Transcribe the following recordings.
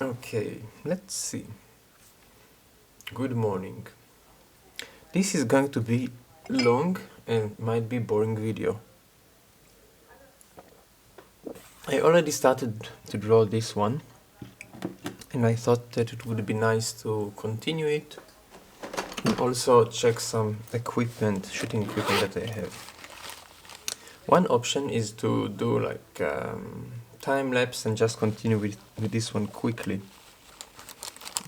Okay, let's see. Good morning. This is going to be long and might be boring video. I already started to draw this one and I thought that it would be nice to continue it and also check some equipment, shooting equipment that I have. One option is to do like time lapse and just continue with this one quickly.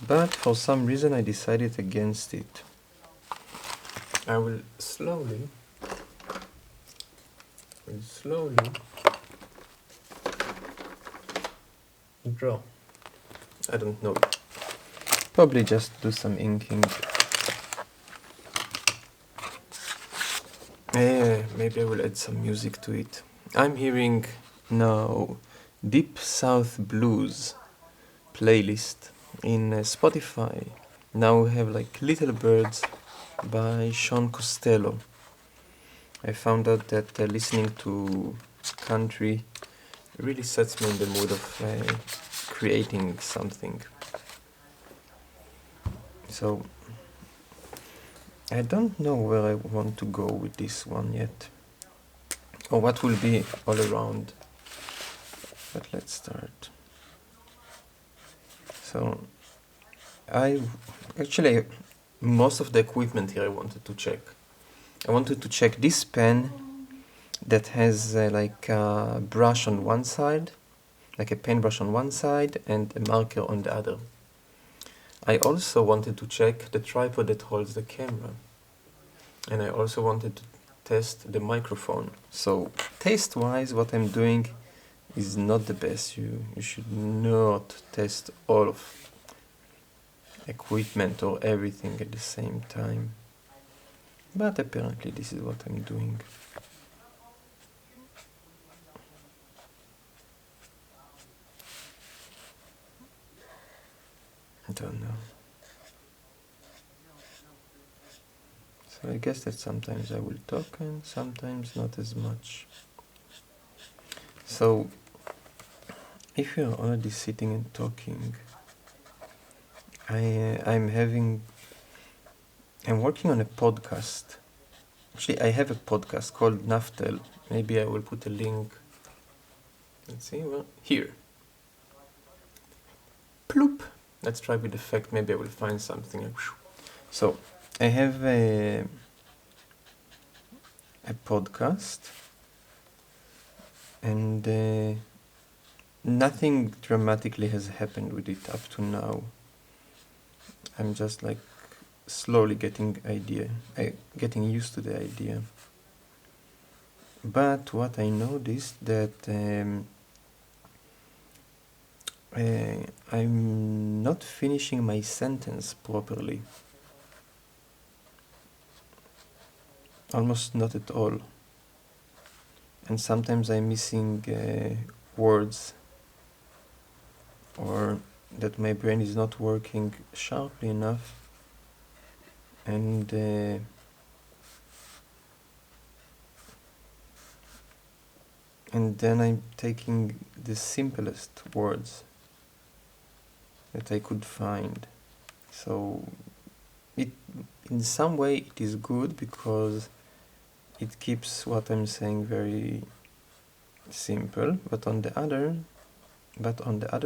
But for some reason I decided against it. I will slowly draw. I don't know. Probably just do some inking. Maybe I will add some music to it. I'm hearing now Deep South Blues playlist in Spotify. Now we have like Little Birds by Sean Costello. I found out that listening to country really sets me in the mood of creating something. So I don't know where I want to go with this one yet, or what will be all around, but let's start. So I actually, most of the equipment here I wanted to check. I wanted to check this pen that has like a brush on one side, like a paintbrush on one side and a marker on the other. I also wanted to check the tripod that holds the camera, and I also wanted to test the microphone. So taste-wise, what I'm doing is not the best. You should not test all of equipment or everything at the same time. But apparently this is what I'm doing. I don't know. So I guess that sometimes I will talk and sometimes not as much. So if you're already sitting and talking, I'm working on a podcast. Actually, I have a podcast called Naftel. Maybe I will put a link. Let's see, well, here. Ploop. Let's try with effect. Maybe I will find something. So I have a podcast, and nothing dramatically has happened with it up to now. I'm just like slowly getting used to the idea. But what I noticed that I'm not finishing my sentence properly. Almost not at all. And sometimes I'm missing words, or that my brain is not working sharply enough, and then I'm taking the simplest words that I could find. So it, in some way, it is good because it keeps what I'm saying very simple, but on the other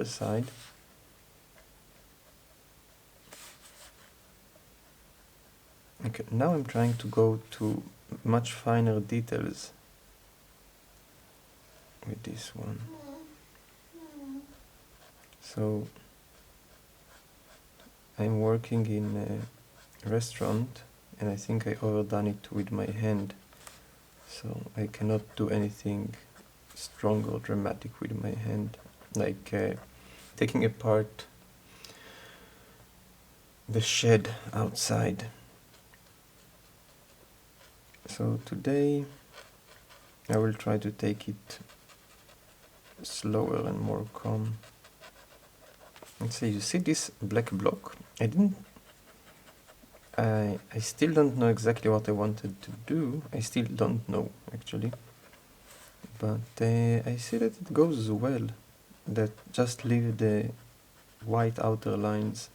side, okay, now I'm trying to go to much finer details with this one. So I'm working in a restaurant, and I think I overdone it with my hand, so I cannot do anything strong or dramatic with my hand, like taking apart the shed outside. So today I will try to take it slower and more calm. Let's see, you see this black block? I still don't know exactly what I wanted to do. I still don't know, actually. But I see that it goes well. That just leave the white outer lines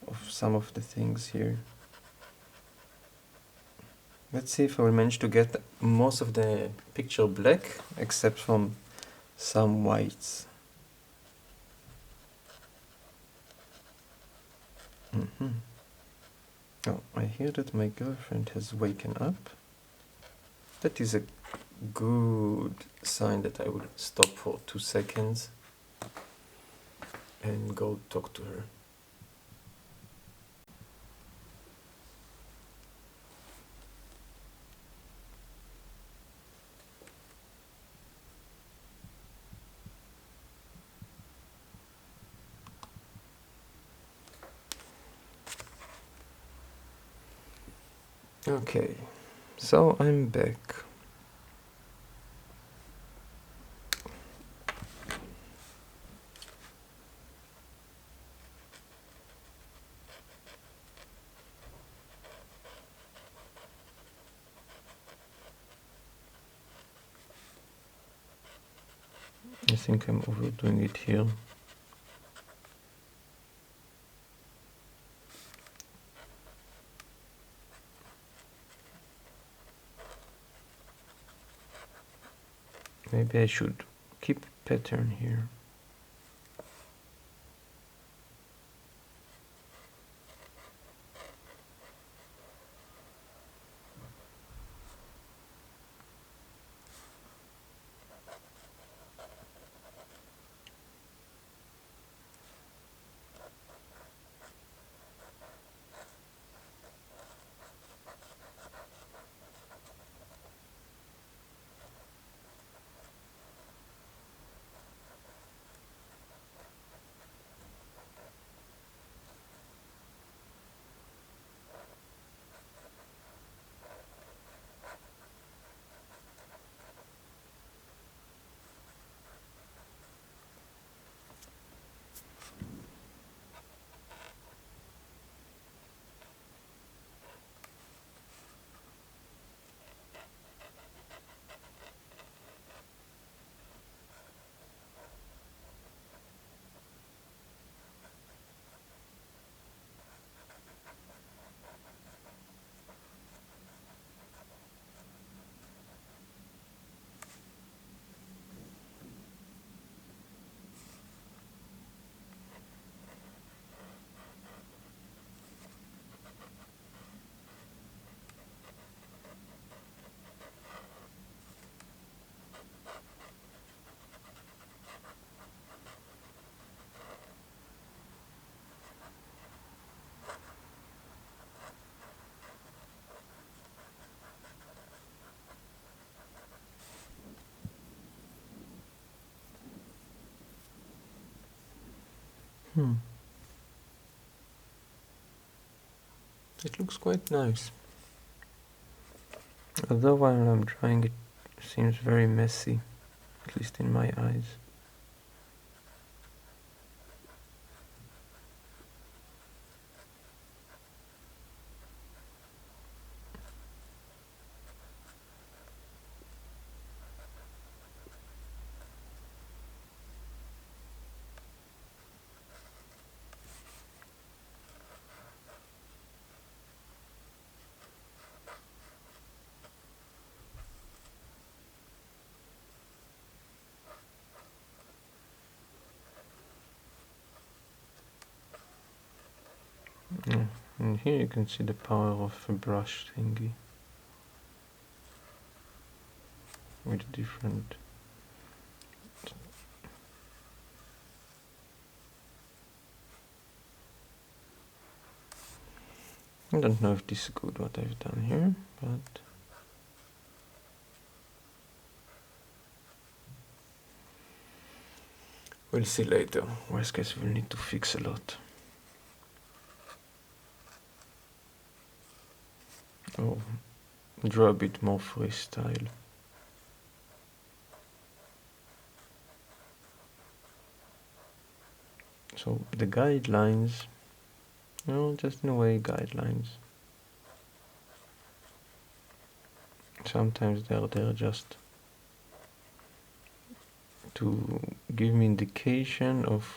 of some of the things here. Let's see if I will manage to get most of the picture black, except from some whites. Oh, I hear that my girlfriend has waken up. That is a good sign that I will stop for 2 seconds and go talk to her. Okay, so I'm back. I think I'm overdoing it here. Maybe I should keep pattern here. It looks quite nice. Although while I'm trying it seems very messy, at least in my eyes. And here you can see the power of a brush thingy with different. I don't know if this is good what I've done here, but we'll see later. Worst case, we'll need to fix a lot. Oh, draw a bit more freestyle. So the guidelines, just in a way guidelines. Sometimes they're there just to give me indication of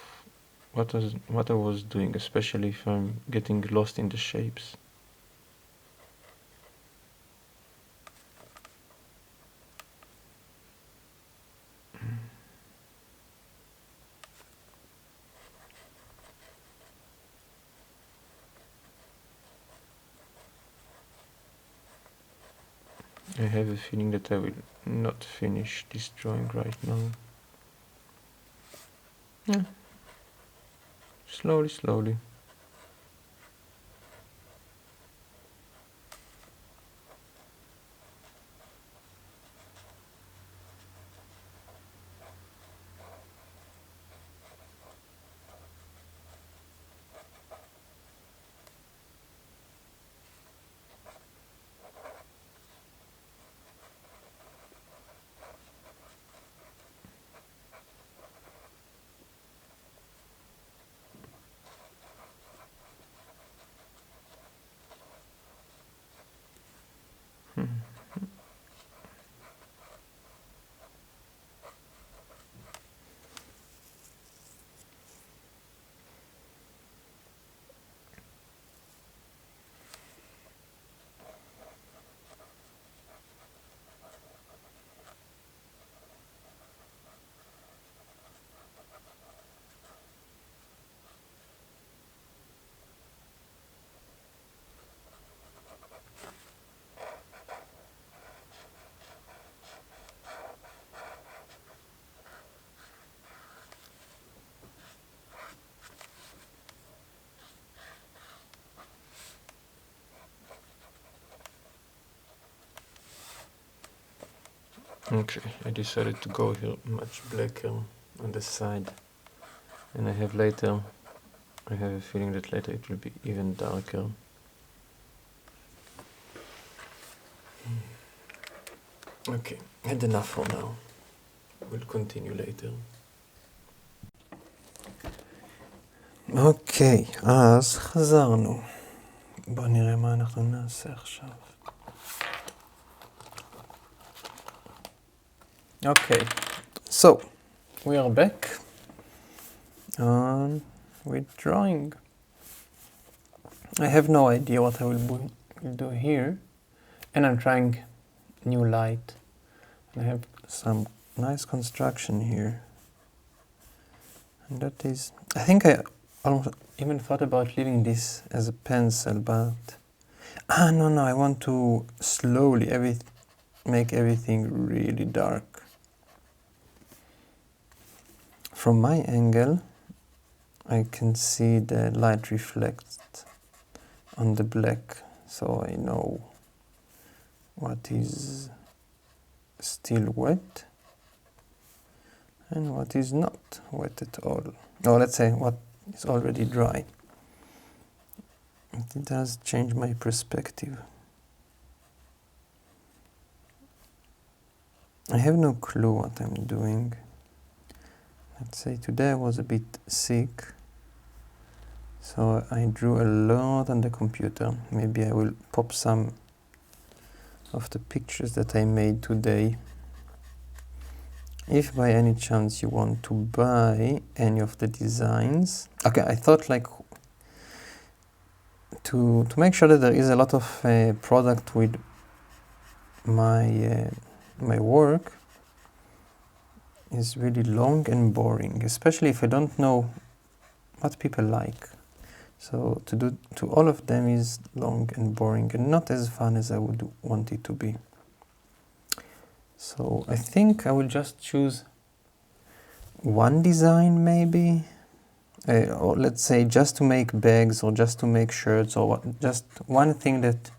what I was doing, especially if I'm getting lost in the shapes. I have a feeling that I will not finish this drawing right now. Yeah. Slowly, slowly. Okay, I decided to go here much blacker on the side, and I have a feeling that later it will be even darker. Okay, and enough for now. We'll continue later. אוקיי, אז חזרנו. בואו נראה מה אנחנו נעשה עכשיו. Okay, so we are back with drawing. I have no idea what I will do here, and I'm trying new light. I have some nice construction here, and that is, I think I almost even thought about leaving this as a pencil, but no, I want to slowly make everything really dark. From my angle, I can see the light reflect on the black, so I know what is still wet and what is not wet at all. Or let's say what is already dry. It does change my perspective. I have no clue what I'm doing. Let's say today I was a bit sick, so I drew a lot on the computer. Maybe I will pop some of the pictures that I made today. If by any chance you want to buy any of the designs, okay, I thought like to make sure that there is a lot of product with my work is really long and boring, especially if I don't know what people like. So to do to all of them is long and boring and not as fun as I would want it to be. So I think I will just choose one design maybe, or let's say just to make bags or just to make shirts, or just one thing that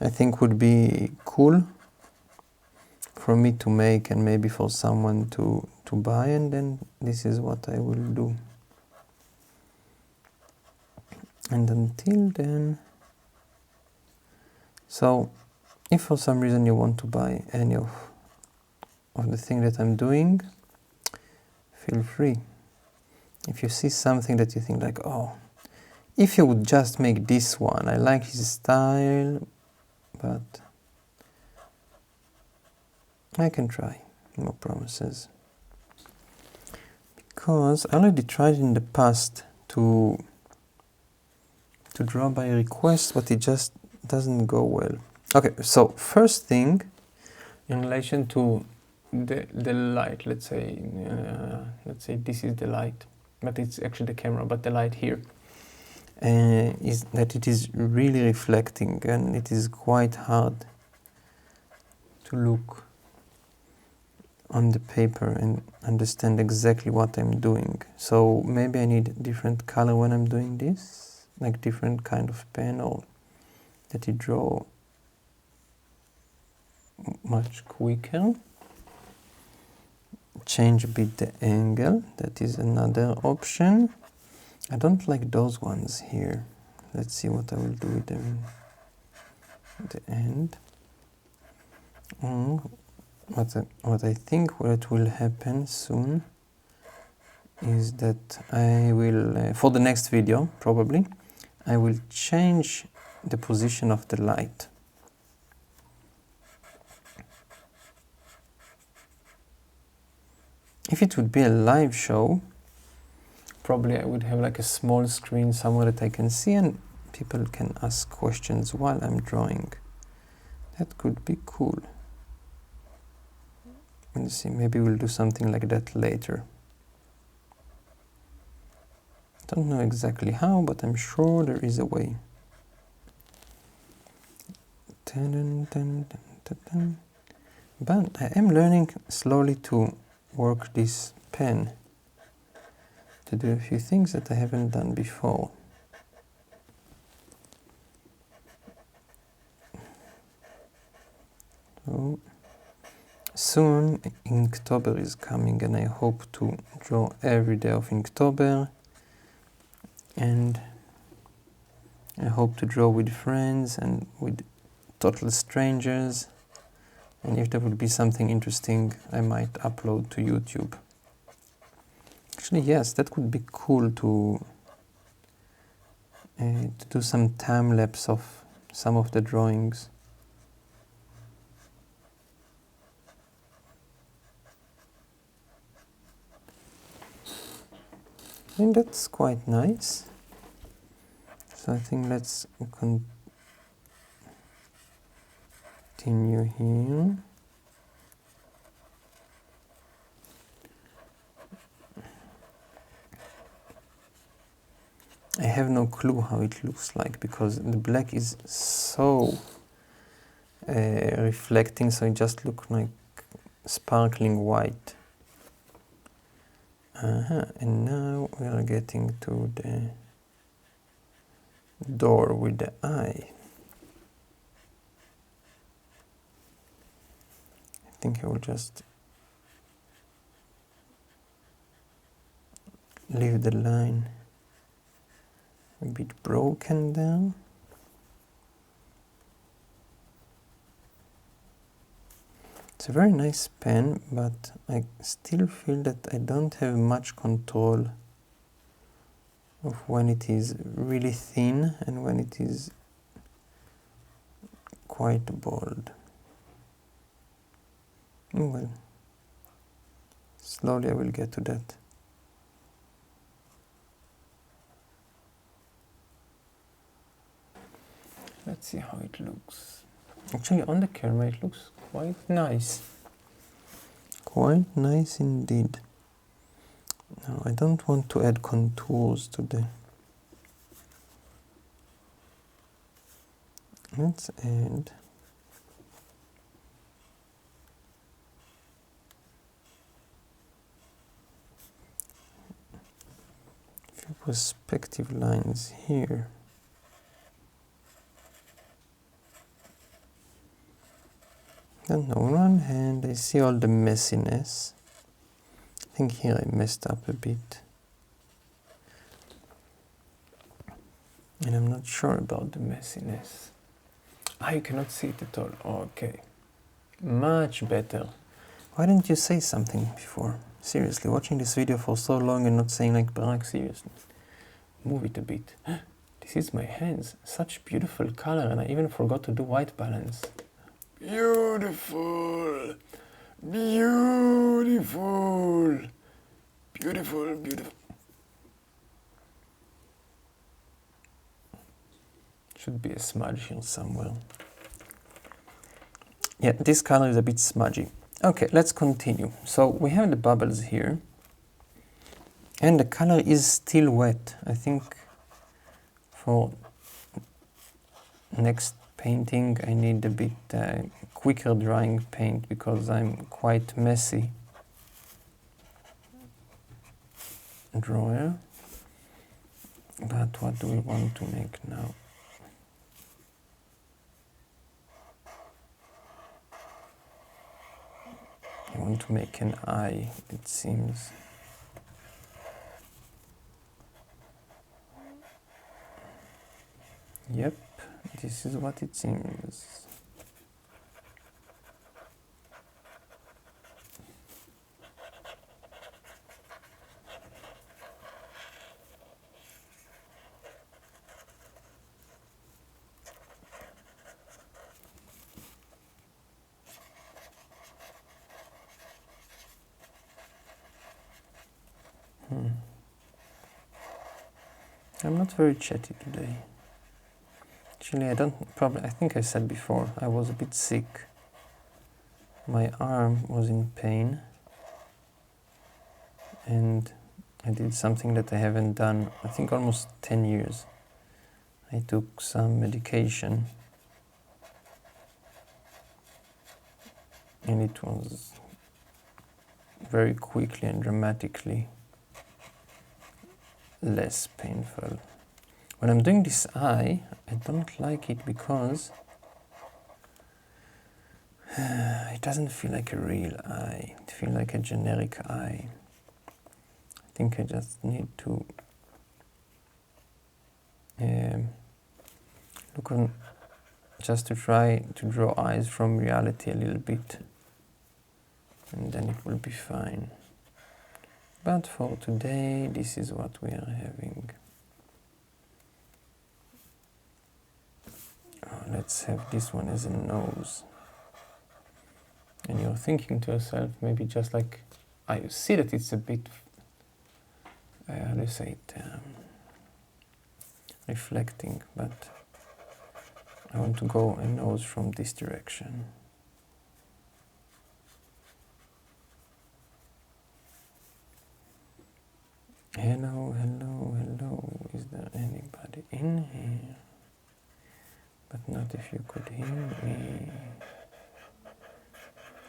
I think would be cool for me to make and maybe for someone to buy, and then this is what I will do. And until then, so if for some reason you want to buy any of the thing that I'm doing, feel free. If you see something that you think like, oh, if you would just make this one, I like his style, but I can try, no promises. because I already tried in the past to draw by request, but it just doesn't go well. Okay, so first thing, in relation to the light, let's say this is the light, but it's actually the camera, but the light here is that it is really reflecting, and it is quite hard to look on the paper and understand exactly what I'm doing. So maybe I need different color when I'm doing this, like different kind of pen, or that it draw much quicker. Change a bit the angle, that is another option. I don't like those ones here. Let's see what I will do with them at the end. What I think what will happen soon is that I will, for the next video probably, I will change the position of the light. If it would be a live show, probably I would have like a small screen somewhere that I can see and people can ask questions while I'm drawing. That could be cool. Let's see, maybe we'll do something like that later. Don't know exactly how, but I'm sure there is a way. But I am learning slowly to work this pen, to do a few things that I haven't done before. So soon Inktober is coming, and I hope to draw every day of Inktober, and I hope to draw with friends and with total strangers, and if there would be something interesting I might upload to YouTube. Actually, yes, that could be cool to do some time lapse of some of the drawings. I think that's quite nice. So I think let's continue here. I have no clue how it looks like because the black is so reflecting, so it just looks like sparkling white. And now we are getting to the door with the eye. I think I will just leave the line a bit broken there. It's a very nice pen, but I still feel that I don't have much control of when it is really thin and when it is quite bold. Well, slowly I will get to that. Let's see how it looks. Actually, on the camera it looks quite nice. Quite nice indeed. Now, I don't want to add contours to the... Let's add... a few perspective lines here. And on one hand, I see all the messiness. I think here I messed up a bit. And I'm not sure about the messiness. You cannot see it at all. Okay. Much better. Why didn't you say something before? Seriously, watching this video for so long and not saying like, Barak, seriously. Move it a bit. This is my hands. Such beautiful color, and I even forgot to do white balance. Beautiful, beautiful, Beautiful, beautiful. Should be a smudge here somewhere. Yeah, this color is a bit smudgy. Okay, let's continue. So we have the bubbles here. And the color is still wet. I think for next painting I need a bit quicker drying paint because I'm quite messy drawer. But what do we want to make now? I want to make an eye, it seems. Yep, this is what it seems. I'm not very chatty today. Actually, I think I said before, I was a bit sick. My arm was in pain. And I did something that I haven't done, I think almost 10 years. I took some medication. And it was very quickly and dramatically less painful. When I'm doing this eye, I don't like it because it doesn't feel like a real eye. It feels like a generic eye. I think I just need to look on, just to try to draw eyes from reality a little bit, and then it will be fine. But for today, this is what we are having. Let's have this one as a nose. And you're thinking to yourself, maybe just like, I see that it's a bit, how do you say it, reflecting, but I want to go a nose from this direction. Hello, hello, hello, is there anybody in here? But not if you could hear me.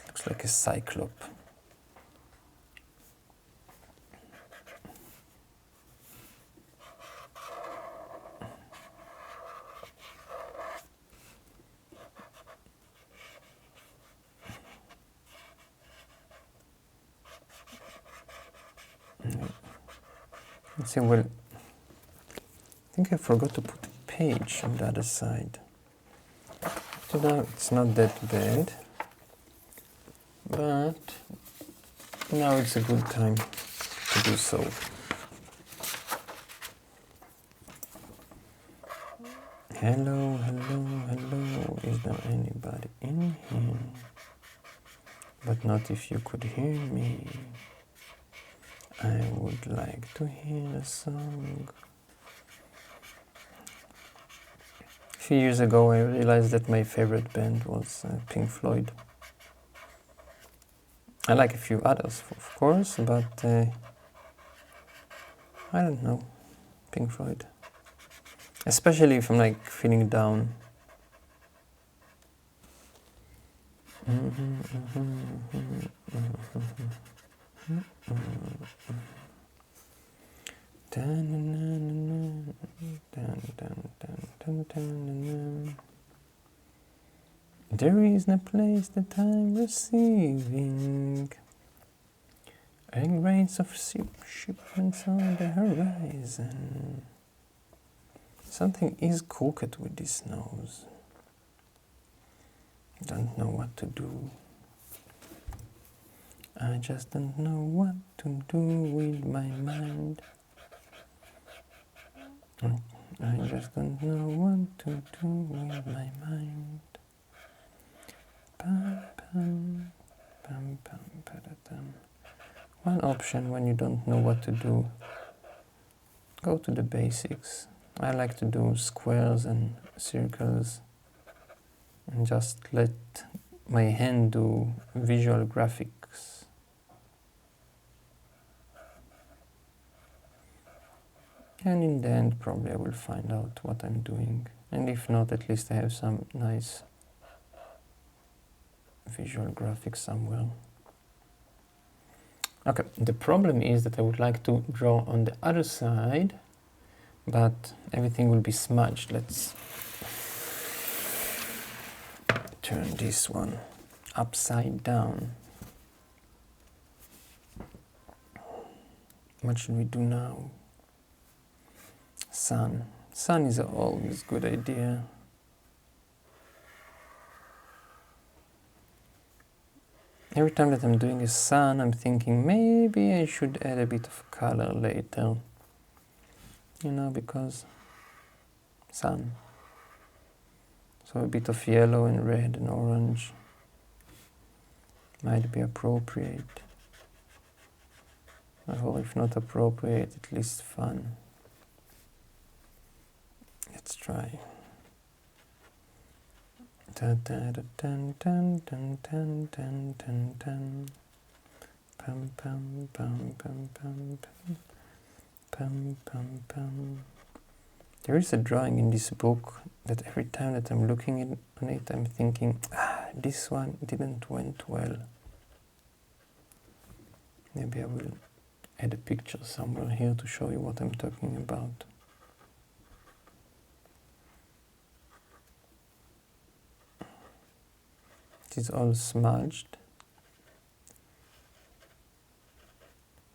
Looks like a cyclop. Let's see, well, I think I forgot to put a page on the other side. So now it's not that bad, but now it's a good time to do so. Hello, hello, hello, is there anybody in here? But not if you could hear me. I would like to hear a song. A few years ago I realized that my favorite band was Pink Floyd. I like a few others, of course, but I don't know, Pink Floyd. Especially if I'm like feeling down. There is no place that I'm receiving grains of shipments on the horizon. Something is crooked with this nose. Don't know what to do. I just don't know what to do with my mind. I just don't know what to do with my mind. Pam, pam, pam, pam, pa-da-dum. One option when you don't know what to do, go to the basics. I like to do squares and circles and just let my hand do visual graphics. And in the end, probably I will find out what I'm doing. And if not, at least I have some nice visual graphics somewhere. Okay, the problem is that I would like to draw on the other side, but everything will be smudged. Let's turn this one upside down. What should we do now? Sun. Sun is always a good idea. Every time that I'm doing a sun, I'm thinking maybe I should add a bit of color later. You know, because sun. So a bit of yellow and red and orange might be appropriate. Or if not appropriate, at least fun. Let's try. Dun dun dun dun dun dun dun dun dun. Pum pum pum pum pum pum pum pum. There is a drawing in this book that every time that I'm looking on it, I'm thinking, this one didn't went well. Maybe I will add a picture somewhere here to show you what I'm talking about. It is all smudged.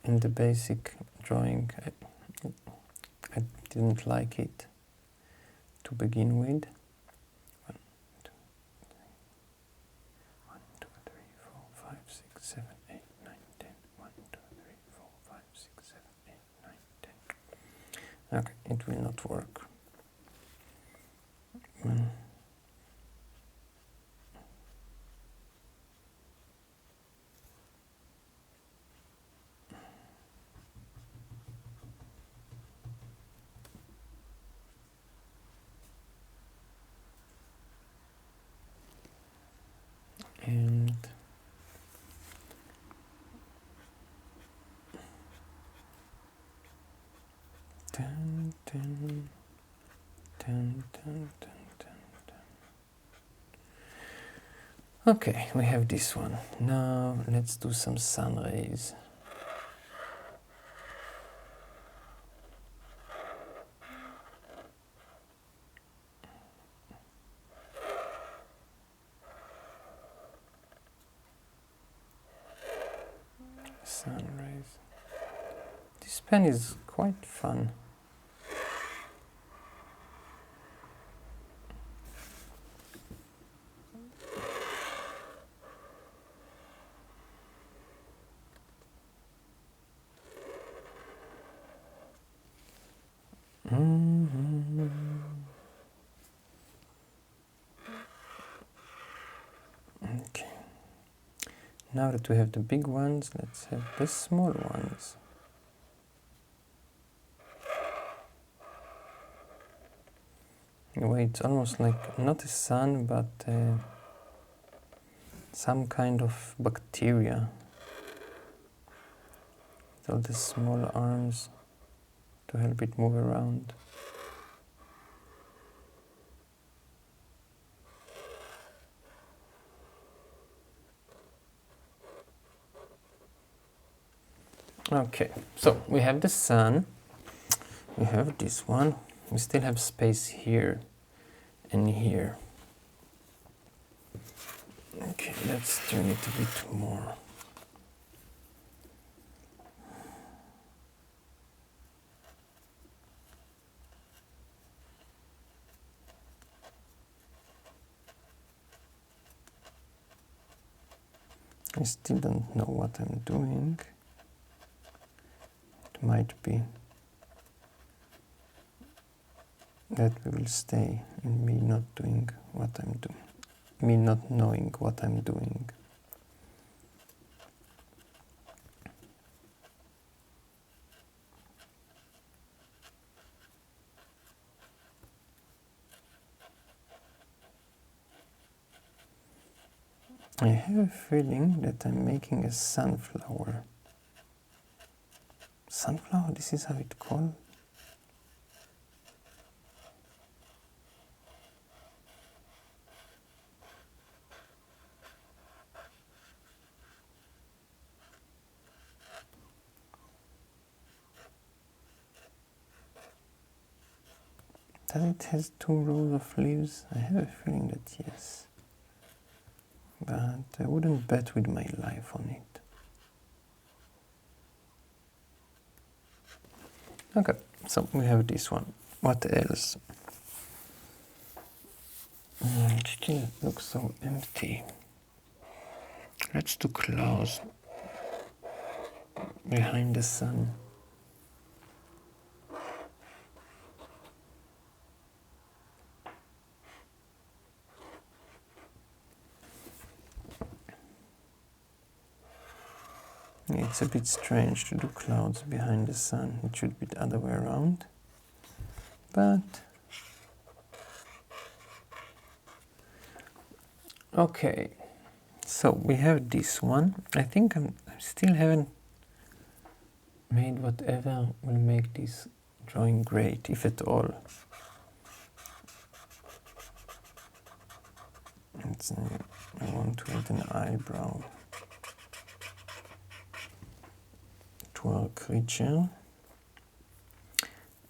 In the basic drawing, I didn't like it to begin with. 1, 2, 3, 4, 5, 6, 7, 8, 9, 10. 1, 2, 3, 4, 5, 6, 7, 8, 9, 10. Okay, it will not work. And dun, dun, dun, dun, dun, dun, dun. Okay, we have this one. Now let's do some sun rays. Sun rays. This pen is quite fun. Okay. Now that we have the big ones, let's have the small ones. In a way, it's almost like not a sun, but some kind of bacteria. With all the small arms to help it move around. Okay, so we have the sun, we have this one, we still have space here and here. Okay, let's turn it a bit more. I still don't know what I'm doing. It might be that we will stay in me not doing what I'm doing. Me not knowing what I'm doing. I have a feeling that I'm making a sunflower. Sunflower, this is how it's called? Does it has 2 rows of leaves? I have a feeling that yes. But I wouldn't bet with my life on it. Okay, so we have this one. What else? It still looks so empty. Let's do clouds behind the sun. It's a bit strange to do clouds behind the sun. It should be the other way around. But okay, so we have this one. I think I still haven't made whatever will make this drawing great, if at all. I want to add an eyebrow to our creature,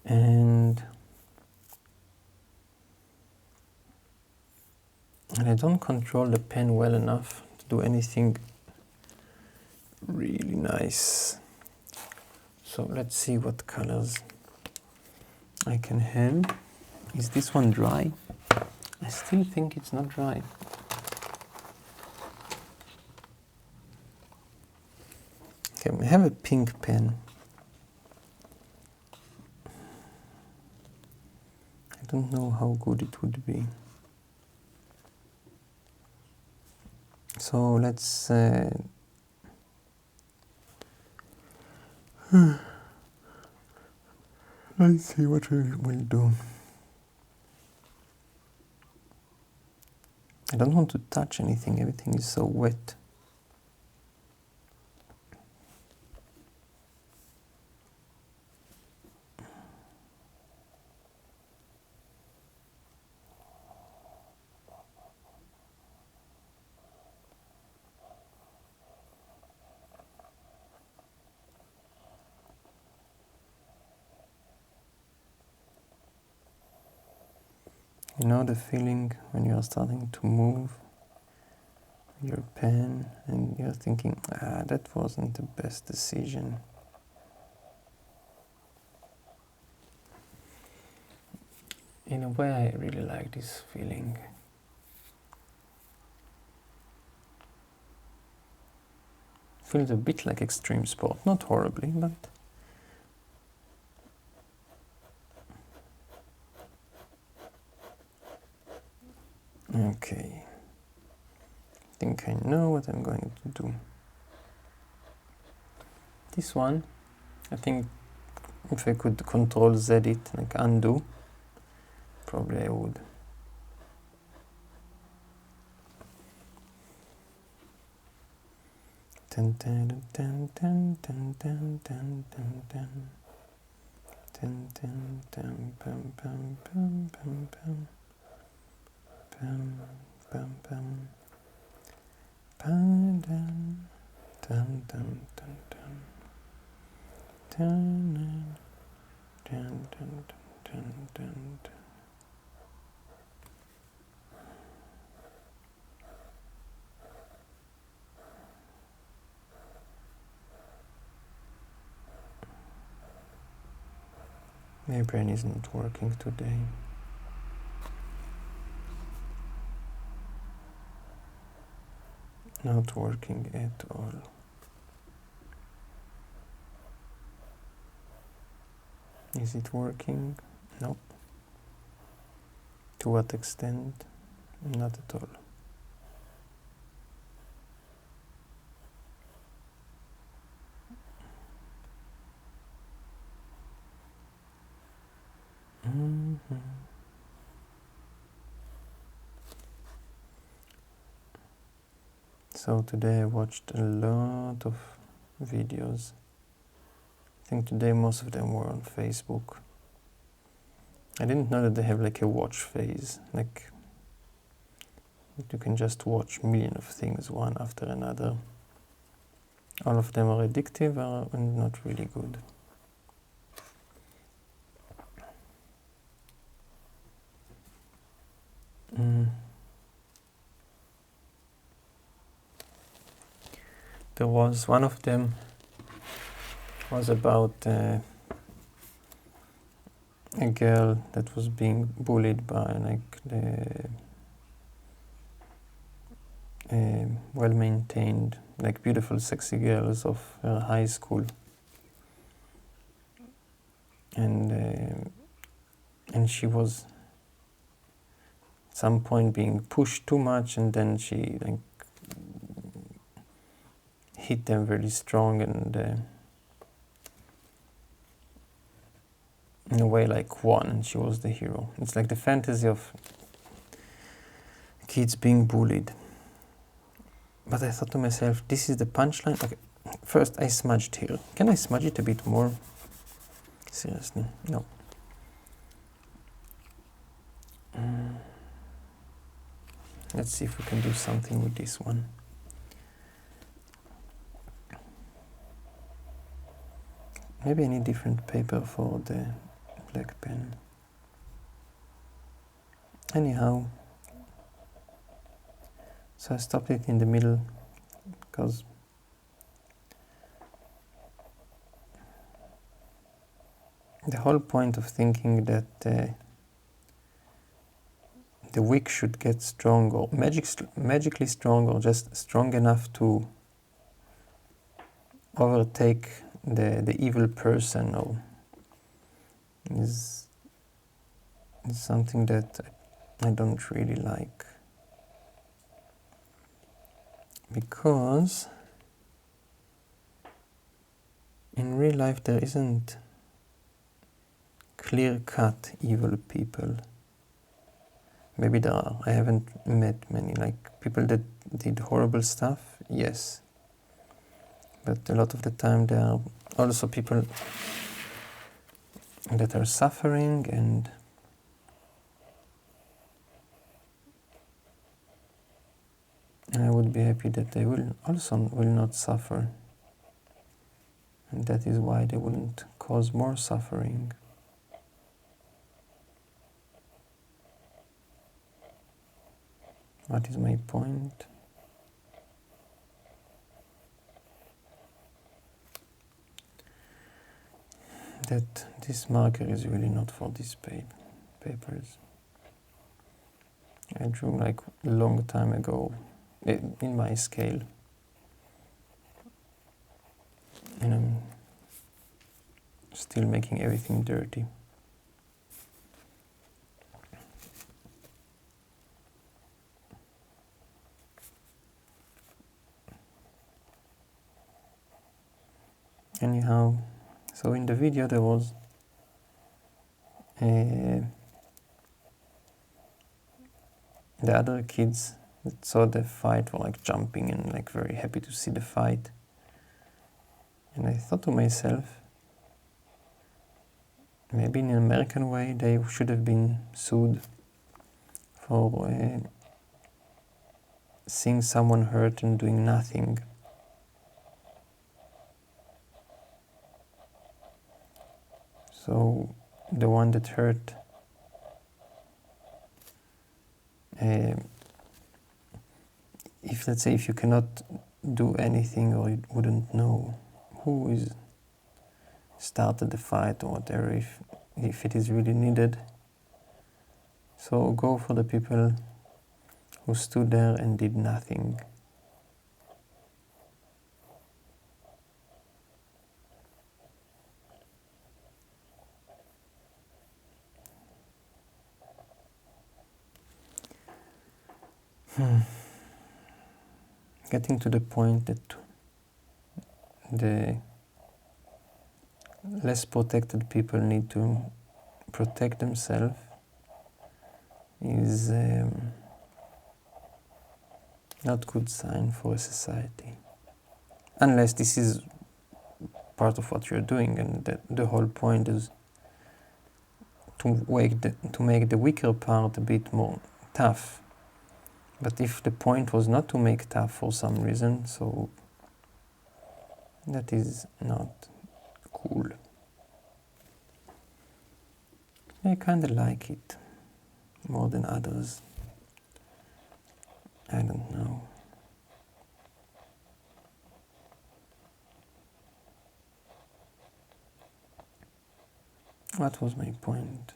and I don't control the pen well enough to do anything really nice. So let's see what colors I can have. Is this one dry? I still think it's not dry. Okay, we have a pink pen. I don't know how good it would be. So let's let's see what we will do. I don't want to touch anything, everything is so wet. You know the feeling when you are starting to move your pen and you're thinking, that wasn't the best decision. In a way, I really like this feeling. Feels a bit like extreme sport, not horribly, but okay. I think I know what I'm going to do. This one, I think if I could Control Z it, like undo, probably I would. Dun, dun, dun, dun, dun, dun, dun, dun, dun. Dun, dun, dun, bum, bum, bum, bum, bum. Bum, bum, bum. Dun, dun, dun, dun, dun, dun. Dun, dun, dun, dun, dun, dun. My brain isn't working today. Not working at all. Is it working? Nope. To what extent? Not at all. Mm-hmm. So today I watched a lot of videos. I think today most of them were on Facebook. I didn't know that they have like a watch phase, like you can just watch millions of things one after another. All of them are addictive and not really good. There was one of them was about a girl that was being bullied by like the well-maintained, like beautiful, sexy girls of her high school, and she was at some point being pushed too much, and then she like hit them very strong, and in a way like won, and she was the hero. It's like the fantasy of kids being bullied. But I thought to myself, this is the punchline. Okay, first I smudged here. Can I smudge it a bit more? Seriously, no. Let's see if we can do something with this one. Maybe I need different paper for the black pen. Anyhow, so I stopped it in the middle because the whole point of thinking that the wick should get strong or magically strong or just strong enough to overtake the evil person or is something that I don't really like, because in real life there isn't clear-cut evil people. Maybe there are. I haven't met many, like people that did horrible stuff, yes. But a lot of the time there are also people that are suffering, and I would be happy that they will not suffer. And that is why they wouldn't cause more suffering. What is my point? That this marker is really not for these papers. I drew like a long time ago in my scale. And I'm still making everything dirty. Anyhow, so in the video there was the other kids that saw the fight were like jumping and like very happy to see the fight. And I thought to myself, maybe in an American way they should have been sued for seeing someone hurt and doing nothing. So the one that hurt if let's say if you cannot do anything or you wouldn't know who is started the fight or whatever, if it is really needed, so go for the people who stood there and did nothing. Getting to the point that the less protected people need to protect themselves is Not good sign for a society. Unless this is part of what you're doing, and the whole point is to make the weaker part a bit more tough. But if the point was not to make tough for some reason, so that is not cool. I kind of like it more than others. I don't know. What was my point?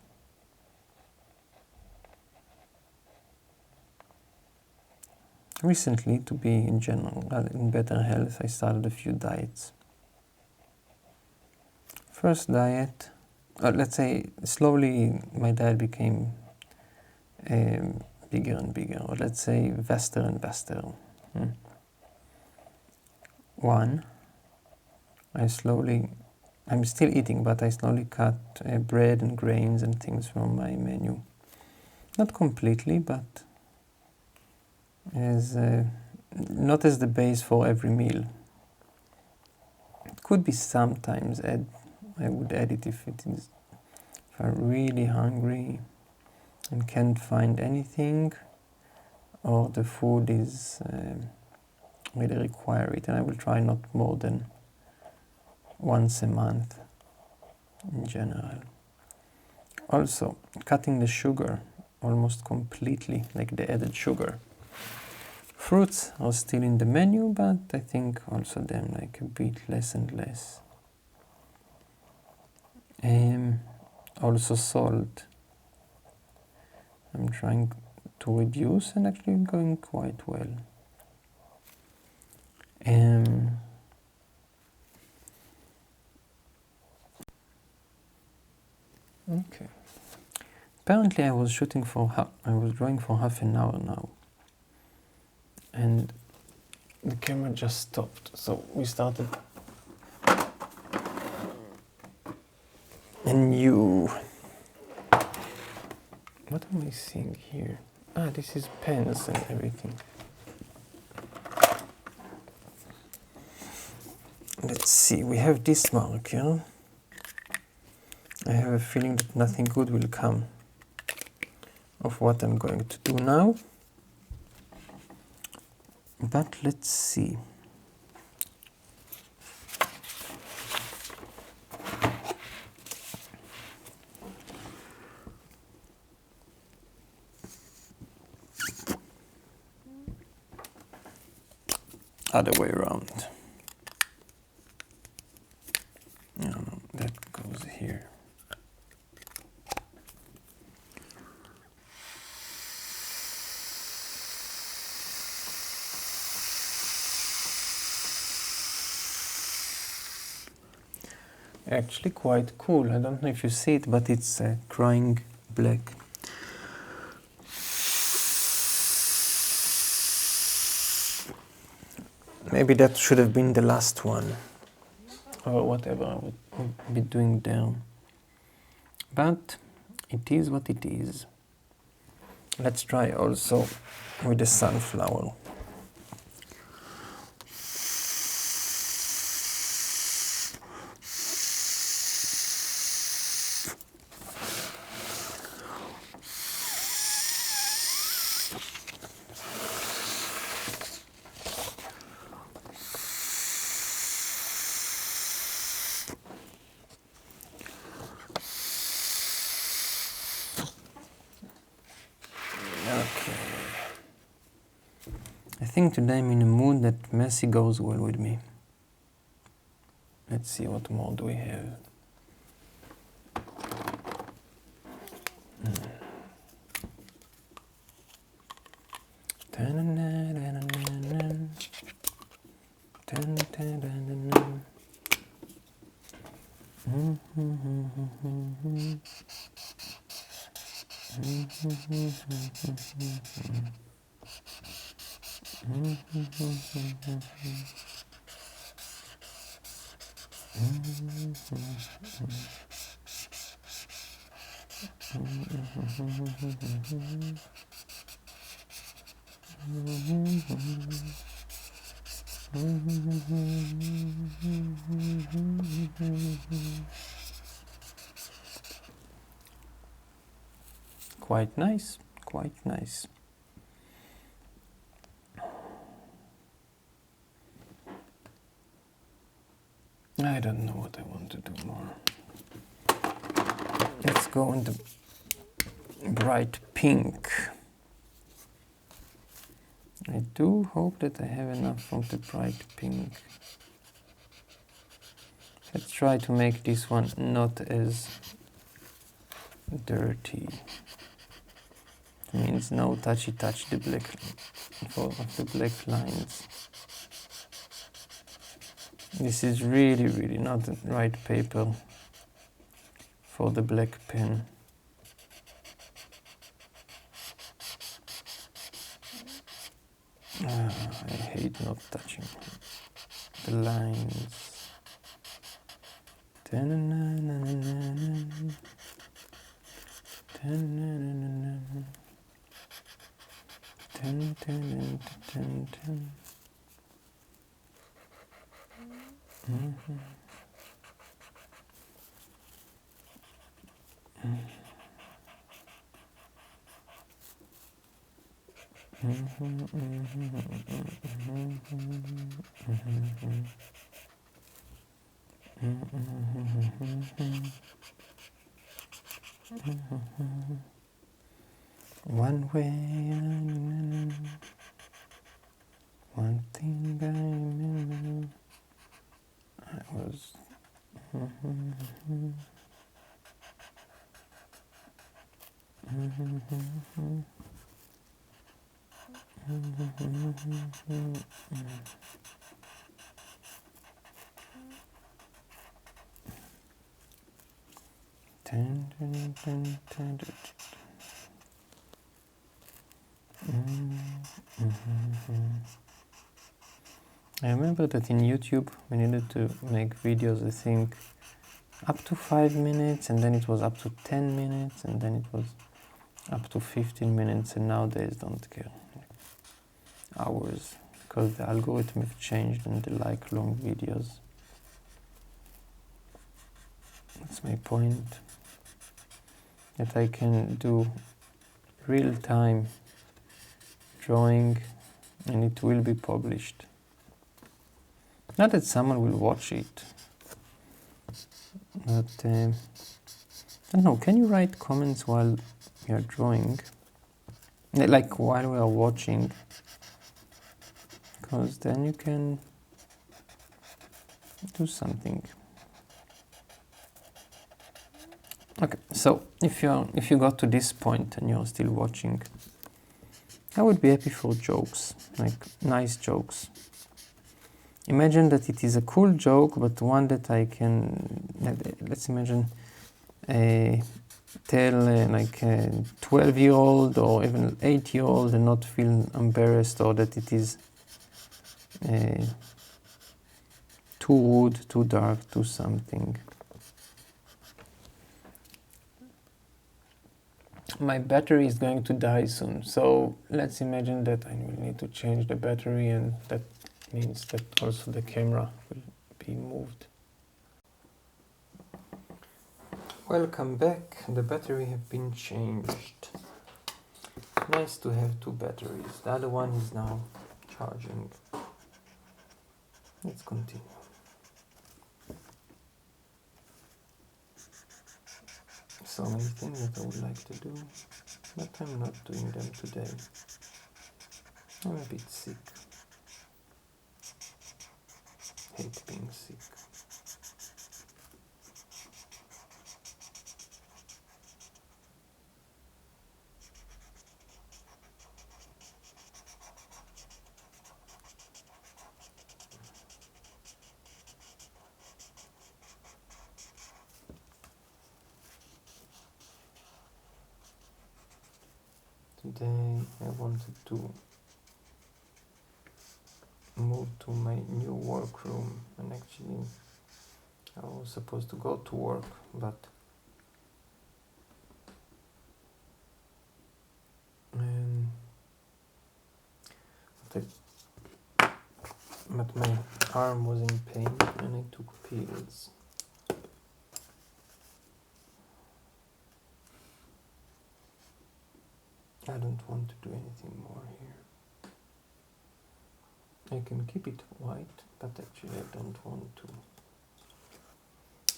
Recently, to be in general in better health, I started a few diets. First diet, let's say slowly my diet became bigger and bigger, or let's say vaster and vaster. One, I'm still eating, but I slowly cut bread and grains and things from my menu. Not completely, but as not as the base for every meal. It could be sometimes I would add it if I'm really hungry and can't find anything, or the food is really require it, and I will try not more than once a month in general. Also, cutting the sugar almost completely, like the added sugar. Fruits are still in the menu, but I think also them like a bit less and less. Also salt. I'm trying to reduce and actually going quite well. Okay. Apparently I was drawing for half an hour now. And the camera just stopped, so we started a new... What am I seeing here? Ah, this is pens and everything. Let's see, we have this marker. I have a feeling that nothing good will come of what I'm going to do now. But let's see. Other way around. No, that goes here. Actually quite cool. I don't know if you see it, but it's crying black. Maybe that should have been the last one, or whatever I would be doing there. But it is what it is. Let's try also with the sunflower. I think today I'm in a mood that messy goes well with me. Let's see, what more do we have? Quite nice, quite nice. I don't know what I want to do more. Let's go in the bright pink. I do hope that I have enough of the bright pink. Let's try to make this one not as dirty. It means no touchy touch the black of the black lines. This is really not the right paper for the black pen. I hate not touching the lines. One way, one thing I remember, I was. I remember that in YouTube we needed to make videos, I think, up to 5 minutes, and then it was up to 10 minutes, and then it was up to 15 minutes, and nowadays don't care. Hours, because the algorithm have changed and they like long videos. That's my point. That I can do real-time drawing and it will be published. Not that someone will watch it, but I don't know, can you write comments while you're drawing? Like while we are watching, because then you can do something. Okay, so if you got to this point and you're still watching, I would be happy for jokes, like nice jokes. Imagine that it is a cool joke, but one that I can, let's imagine, tell like a 12-year-old or even 8-year-old and not feel embarrassed, or that it is too rude, too dark, too something. My battery is going to die soon, so let's imagine that I will need to change the battery, and that means that also the camera will be moved. Welcome back. The battery have been changed. Nice to have two batteries. The other one is now charging. Let's continue. So many things that I would like to do, but I'm not doing them today. I'm a bit sick. Hate being sick. Today I wanted to move to my new workroom, and actually I was supposed to go to work, but but my arm was in pain and I took pills. I don't want to do anything more here. I can keep it white, but actually I don't want to.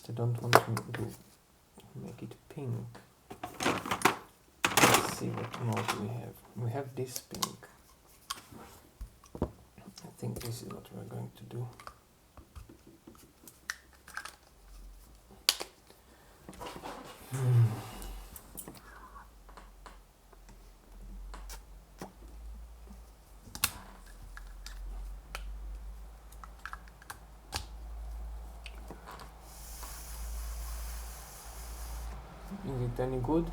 I don't want to make it pink. Let's see what more we have. We have this pink. I think this is what we're going to do. Is it any good?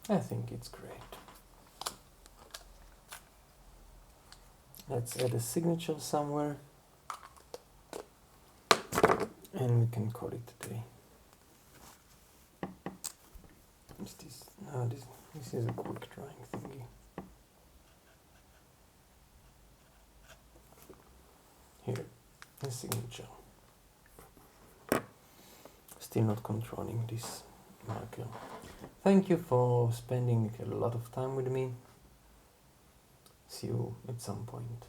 I think it's great. Let's add a signature somewhere and we can call it a day. What's this? No, this is a quick drawing thingy. Here, a signature. Still not controlling this marker. Thank you for spending a lot of time with me. See you at some point.